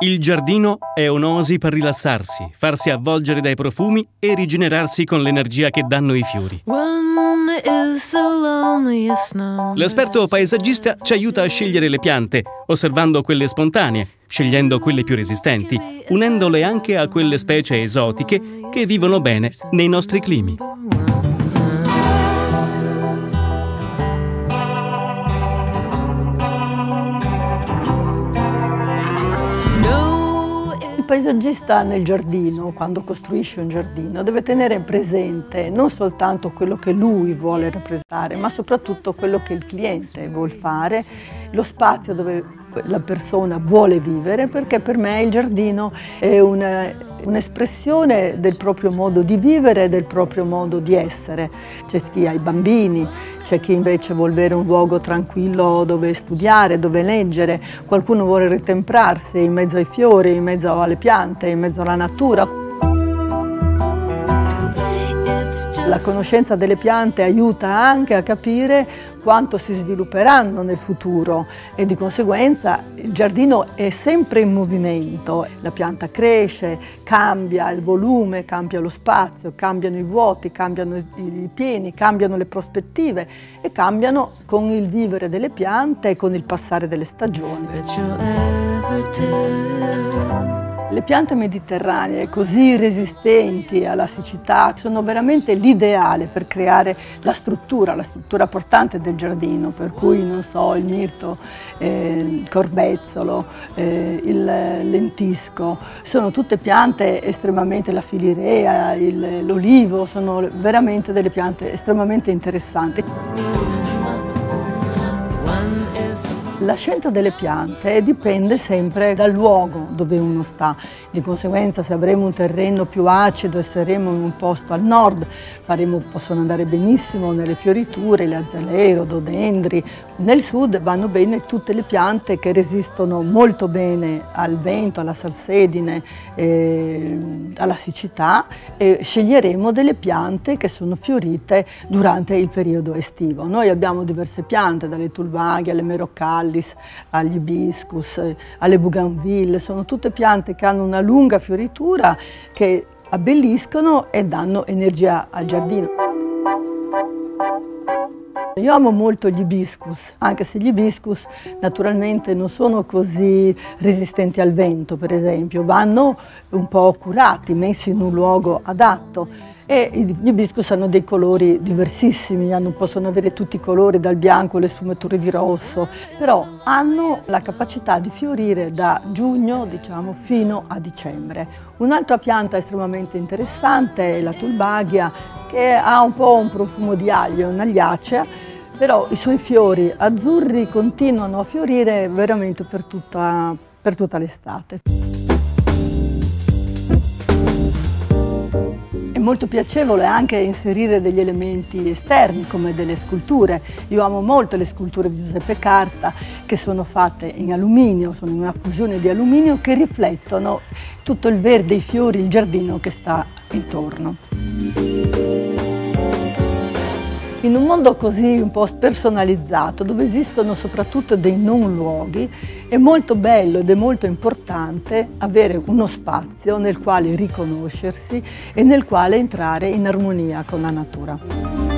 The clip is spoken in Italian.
Il giardino è un'oasi per rilassarsi, farsi avvolgere dai profumi e rigenerarsi con l'energia che danno i fiori. L'esperto paesaggista ci aiuta a scegliere le piante, osservando quelle spontanee, scegliendo quelle più resistenti, unendole anche a quelle specie esotiche che vivono bene nei nostri climi. Il paesaggista nel giardino, quando costruisce un giardino, deve tenere presente non soltanto quello che lui vuole rappresentare, ma soprattutto quello che il cliente vuole fare, lo spazio dove la persona vuole vivere, perché per me il giardino è un'espressione del proprio modo di vivere e del proprio modo di essere. C'è chi ha i bambini, c'è chi invece vuole avere un luogo tranquillo dove studiare, dove leggere, qualcuno vuole ritemprarsi in mezzo ai fiori, in mezzo alle piante, in mezzo alla natura. La conoscenza delle piante aiuta anche a capire quanto si svilupperanno nel futuro e di conseguenza il giardino è sempre in movimento. La pianta cresce, cambia il volume, cambia lo spazio, cambiano i vuoti, cambiano i pieni, cambiano le prospettive e cambiano con il vivere delle piante e con il passare delle stagioni. Le piante mediterranee così resistenti alla siccità sono veramente l'ideale per creare la struttura portante del giardino, per cui non so, il mirto, il corbezzolo, il lentisco, sono tutte piante estremamente, la filirea, l'olivo, sono veramente delle piante estremamente interessanti. La scelta delle piante dipende sempre dal luogo dove uno sta, di conseguenza se avremo un terreno più acido e saremo in un posto al nord possono andare benissimo nelle fioriture, le azalee, i rododendri. Nel sud vanno bene tutte le piante che resistono molto bene al vento, alla salsedine, alla siccità e sceglieremo delle piante che sono fiorite durante il periodo estivo. Noi abbiamo diverse piante, dalle tulbaghe alle merocallis, agli ibiscus, alle bougainville, sono tutte piante che hanno una lunga fioritura che abbelliscono e danno energia al giardino. Io amo molto gli ibiscus, anche se gli ibiscus naturalmente non sono così resistenti al vento, per esempio, vanno un po' curati, messi in un luogo adatto. E gli ibiscus hanno dei colori diversissimi, possono avere tutti i colori, dal bianco alle sfumature di rosso, però hanno la capacità di fiorire da giugno, diciamo, fino a dicembre. Un'altra pianta estremamente interessante è la tulbaghia, che ha un po' un profumo di aglio, è un'agliacea, però i suoi fiori azzurri continuano a fiorire veramente per tutta l'estate. È molto piacevole anche inserire degli elementi esterni come delle sculture. Io amo molto le sculture di Giuseppe Carta che sono fatte in alluminio, sono una fusione di alluminio che riflettono tutto il verde, i fiori, il giardino che sta intorno. In un mondo così un po' spersonalizzato, dove esistono soprattutto dei non luoghi, è molto bello ed è molto importante avere uno spazio nel quale riconoscersi e nel quale entrare in armonia con la natura.